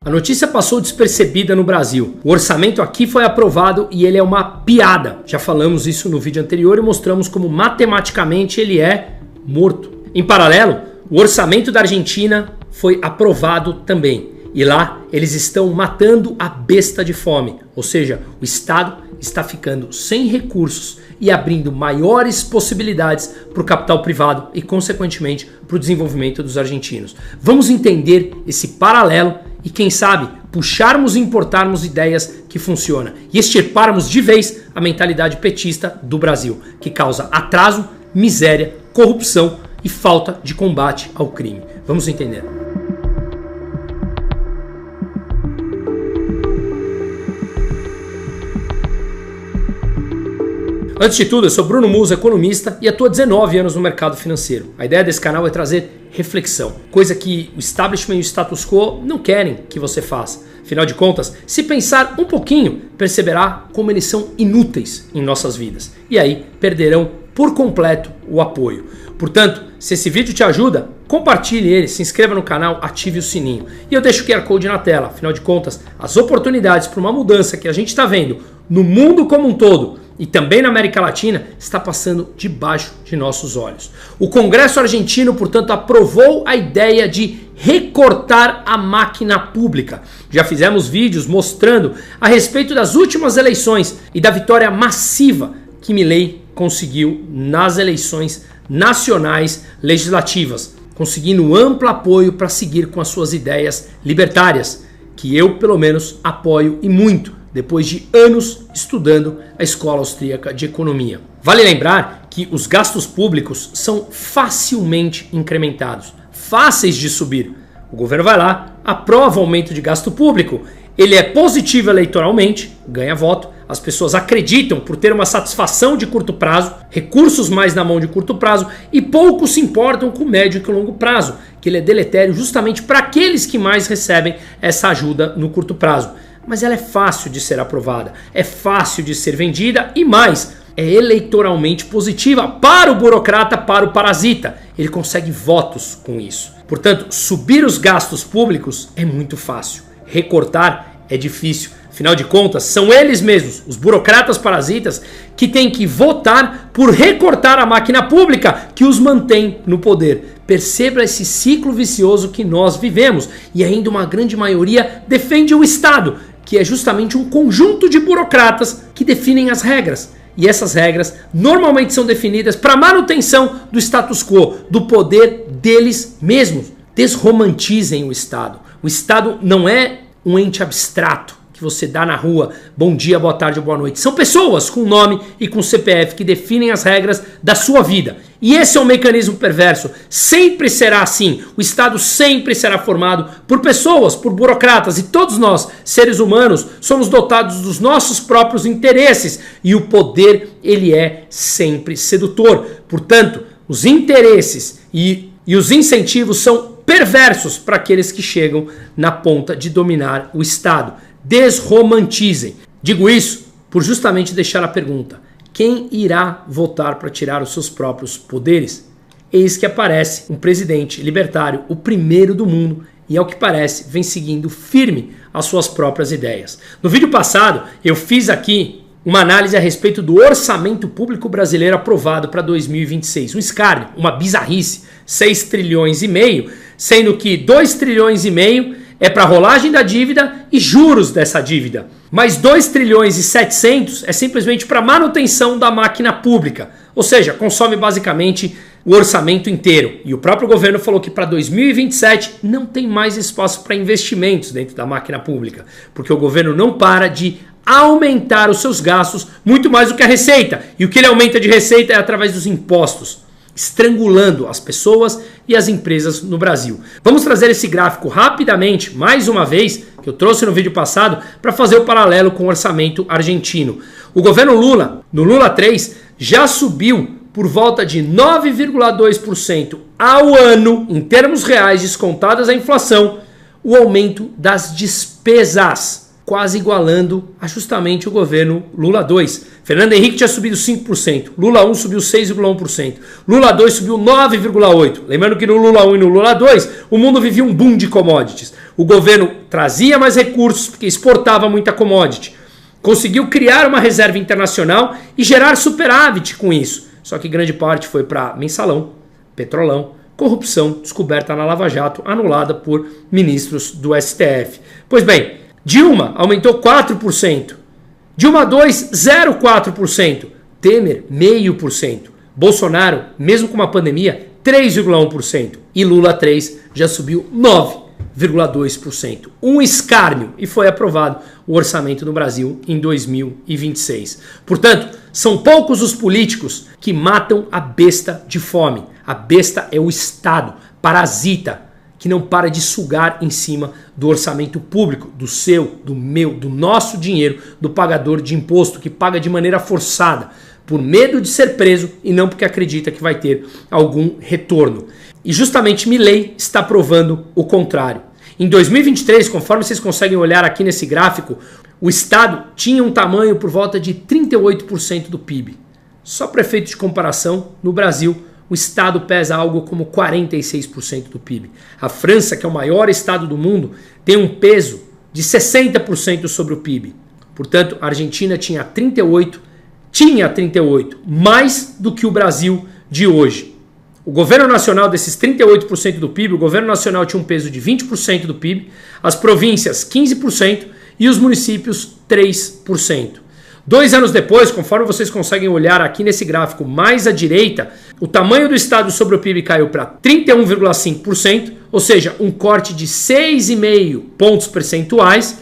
A notícia passou despercebida no Brasil. O orçamento aqui foi aprovado e ele é uma piada. Já falamos isso no vídeo anterior e mostramos como matematicamente ele é morto. Em paralelo, o orçamento da Argentina foi aprovado também. E lá eles estão matando a besta de fome. Ou seja, o Estado está ficando sem recursos e abrindo maiores possibilidades para o capital privado e, consequentemente, para o desenvolvimento dos argentinos. Vamos entender esse paralelo e, quem sabe, puxarmos e importarmos ideias que funcionam e extirparmos de vez a mentalidade petista do Brasil, que causa atraso, miséria, corrupção e falta de combate ao crime. Vamos entender. Antes de tudo, eu sou Bruno Musso, economista, e atuo há 19 anos no mercado financeiro. A ideia desse canal é trazer reflexão, coisa que o establishment e o status quo não querem que você faça. Afinal de contas, se pensar um pouquinho, perceberá como eles são inúteis em nossas vidas. E aí perderão por completo o apoio. Portanto, se esse vídeo te ajuda, compartilhe ele, se inscreva no canal, ative o sininho. E eu deixo o QR Code na tela. Afinal de contas, as oportunidades para uma mudança que a gente está vendo no mundo como um todo e também na América Latina está passando debaixo de nossos olhos. O Congresso argentino, portanto, aprovou a ideia de recortar a máquina pública. Já fizemos vídeos mostrando a respeito das últimas eleições e da vitória massiva que Milei conseguiu nas eleições nacionais legislativas, conseguindo amplo apoio para seguir com as suas ideias libertárias, que eu, pelo menos, apoio e muito, depois de anos estudando a Escola Austríaca de Economia. Vale lembrar que os gastos públicos são facilmente incrementados, fáceis de subir. O governo vai lá, aprova o aumento de gasto público, ele é positivo eleitoralmente, ganha voto, as pessoas acreditam por ter uma satisfação de curto prazo, recursos mais na mão de curto prazo e poucos se importam com médio e longo prazo, que ele é deletério justamente para aqueles que mais recebem essa ajuda no curto prazo. Mas ela é fácil de ser aprovada, é fácil de ser vendida e mais, é eleitoralmente positiva para o burocrata, para o parasita. Ele consegue votos com isso. Portanto, subir os gastos públicos é muito fácil, recortar é difícil. Afinal de contas, são eles mesmos, os burocratas parasitas, que têm que votar por recortar a máquina pública que os mantém no poder. Perceba esse ciclo vicioso que nós vivemos e ainda uma grande maioria defende o Estado, que é justamente um conjunto de burocratas que definem as regras. E essas regras normalmente são definidas para manutenção do status quo, do poder deles mesmos. Desromantizem o Estado. O Estado não é um ente abstrato que você dá na rua, bom dia, boa tarde ou boa noite. São pessoas com nome e com CPF que definem as regras da sua vida. E esse é um mecanismo perverso. Sempre será assim. O Estado sempre será formado por pessoas, por burocratas. E todos nós, seres humanos, somos dotados dos nossos próprios interesses. E o poder, ele é sempre sedutor. Portanto, os interesses e os incentivos são perversos para aqueles que chegam na ponta de dominar o Estado. Desromantizem. Digo isso por justamente deixar a pergunta: quem irá votar para tirar os seus próprios poderes? Eis que aparece um presidente libertário, o primeiro do mundo, e ao que parece vem seguindo firme as suas próprias ideias. No vídeo passado eu fiz aqui uma análise a respeito do orçamento público brasileiro aprovado para 2026. Um escárnio, uma bizarrice, 6 trilhões e meio, sendo que 2 trilhões e meio é para rolagem da dívida e juros dessa dívida. Mas 2 trilhões e 700 é simplesmente para manutenção da máquina pública. Ou seja, consome basicamente o orçamento inteiro. E o próprio governo falou que para 2027 não tem mais espaço para investimentos dentro da máquina pública. Porque o governo não para de aumentar os seus gastos muito mais do que a receita. E o que ele aumenta de receita é através dos impostos, estrangulando as pessoas e as empresas no Brasil. Vamos trazer esse gráfico rapidamente, mais uma vez, que eu trouxe no vídeo passado, para fazer o paralelo com o orçamento argentino. O governo Lula, no Lula 3, já subiu por volta de 9,2% ao ano, em termos reais, descontadas a inflação, o aumento das despesas. quase igualando justamente o governo Lula 2. Fernando Henrique tinha subido 5%, Lula 1 subiu 6,1%, Lula 2 subiu 9,8%. Lembrando que no Lula 1 e no Lula 2 o mundo vivia um boom de commodities. O governo trazia mais recursos porque exportava muita commodity. Conseguiu criar uma reserva internacional e gerar superávit com isso. Só que grande parte foi para mensalão, petrolão, corrupção descoberta na Lava Jato, anulada por ministros do STF. Pois bem, Dilma aumentou 4%, Dilma 2, 0,4%, Temer, 0,5%, Bolsonaro, mesmo com uma pandemia, 3,1%, e Lula 3 já subiu 9,2%. Um escárnio, e foi aprovado o orçamento no Brasil em 2026. Portanto, são poucos os políticos que matam a besta de fome. A besta é o Estado, parasita, que não para de sugar em cima do orçamento público, do seu, do meu, do nosso dinheiro, do pagador de imposto, que paga de maneira forçada, por medo de ser preso e não porque acredita que vai ter algum retorno. E justamente Milei está provando o contrário. Em 2023, conforme vocês conseguem olhar aqui nesse gráfico, o Estado tinha um tamanho por volta de 38% do PIB. Só para efeito de comparação, no Brasil, o Estado pesa algo como 46% do PIB. A França, que é o maior Estado do mundo, tem um peso de 60% sobre o PIB. Portanto, a Argentina tinha 38, mais do que o Brasil de hoje. O governo nacional desses 38% do PIB, o governo nacional tinha um peso de 20% do PIB, as províncias 15% e os municípios 3%. 2 anos depois, conforme vocês conseguem olhar aqui nesse gráfico mais à direita, o tamanho do Estado sobre o PIB caiu para 31,5%, ou seja, um corte de 6,5 pontos percentuais,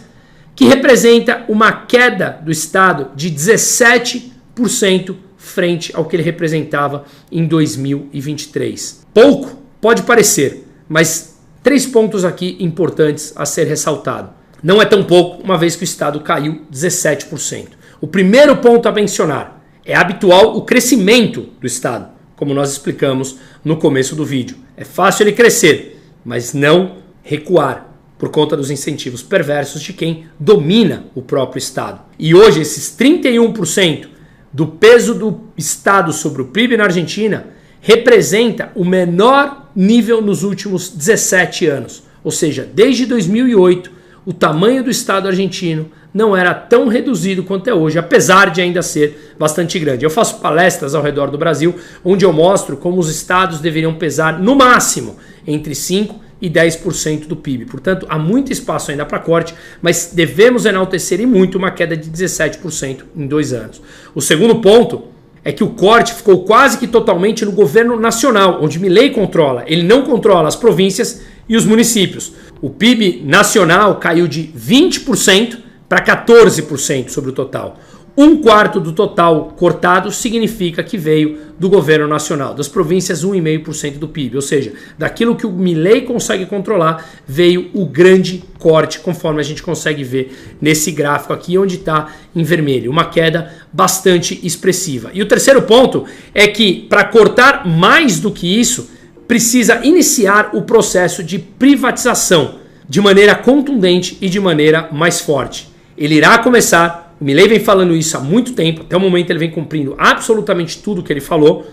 que representa uma queda do Estado de 17% frente ao que ele representava em 2023. Pouco pode parecer, mas 3 pontos aqui importantes a ser ressaltado. Não é tão pouco, uma vez que o Estado caiu 17%. O primeiro ponto a mencionar é habitual o crescimento do Estado, como nós explicamos no começo do vídeo. É fácil ele crescer, mas não recuar, por conta dos incentivos perversos de quem domina o próprio Estado. E hoje esses 31% do peso do Estado sobre o PIB na Argentina representa o menor nível nos últimos 17 anos. Ou seja, desde 2008, o tamanho do Estado argentino não era tão reduzido quanto é hoje, apesar de ainda ser bastante grande. Eu faço palestras ao redor do Brasil, onde eu mostro como os estados deveriam pesar, no máximo, entre 5% e 10% do PIB. Portanto, há muito espaço ainda para corte, mas devemos enaltecer e muito uma queda de 17% em 2 anos. O segundo ponto é que o corte ficou quase que totalmente no governo nacional, onde Milei controla. Ele não controla as províncias e os municípios. O PIB nacional caiu de 20% para 14% sobre o total. 1/4 do total cortado significa que veio do governo nacional, das províncias 1,5% do PIB, ou seja, daquilo que o Milei consegue controlar, veio o grande corte, conforme a gente consegue ver nesse gráfico aqui, onde está em vermelho, uma queda bastante expressiva. E o terceiro ponto é que, para cortar mais do que isso, precisa iniciar o processo de privatização de maneira contundente e de maneira mais forte. Ele irá começar, o Milei vem falando isso há muito tempo, até o momento ele vem cumprindo absolutamente tudo que ele falou,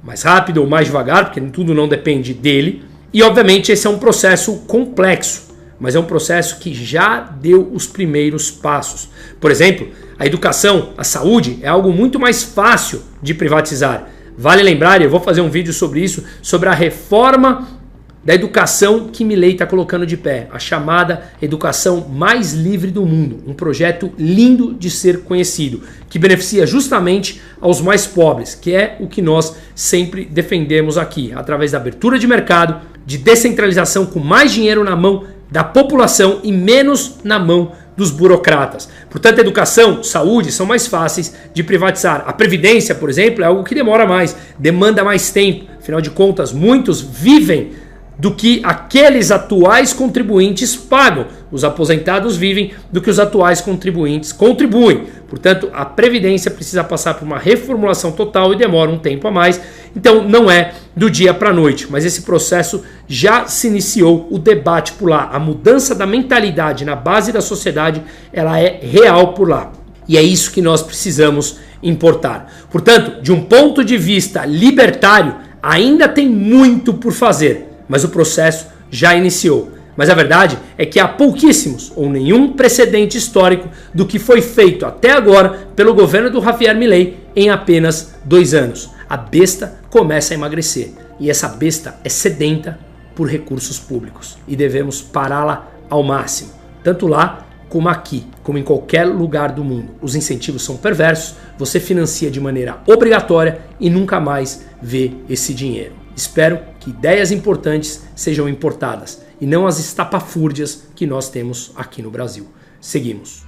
mais rápido ou mais devagar, porque tudo não depende dele, e obviamente esse é um processo complexo, mas é um processo que já deu os primeiros passos. Por exemplo, a educação, a saúde é algo muito mais fácil de privatizar. Vale lembrar, e eu vou fazer um vídeo sobre isso, sobre a reforma da educação que Milei está colocando de pé, a chamada educação mais livre do mundo, um projeto lindo de ser conhecido, que beneficia justamente aos mais pobres, que é o que nós sempre defendemos aqui, através da abertura de mercado, de descentralização com mais dinheiro na mão da população e menos na mão dos burocratas. Portanto, educação, saúde são mais fáceis de privatizar. A previdência, por exemplo, é algo que demora mais, demanda mais tempo. Afinal de contas, muitos vivem do que aqueles atuais contribuintes pagam. Os aposentados vivem do que os atuais contribuintes contribuem. Portanto, a Previdência precisa passar por uma reformulação total e demora um tempo a mais. Então, não é do dia para a noite, mas esse processo já se iniciou, o debate por lá. A mudança da mentalidade na base da sociedade, ela é real por lá. E é isso que nós precisamos importar. Portanto, de um ponto de vista libertário, ainda tem muito por fazer, mas o processo já iniciou. Mas a verdade é que há pouquíssimos ou nenhum precedente histórico do que foi feito até agora pelo governo do Javier Milei em apenas 2 anos. A besta começa a emagrecer e essa besta é sedenta por recursos públicos e devemos pará-la ao máximo, tanto lá como aqui, como em qualquer lugar do mundo. Os incentivos são perversos, você financia de maneira obrigatória e nunca mais vê esse dinheiro. Espero que ideias importantes sejam importadas e não as estapafúrdias que nós temos aqui no Brasil. Seguimos.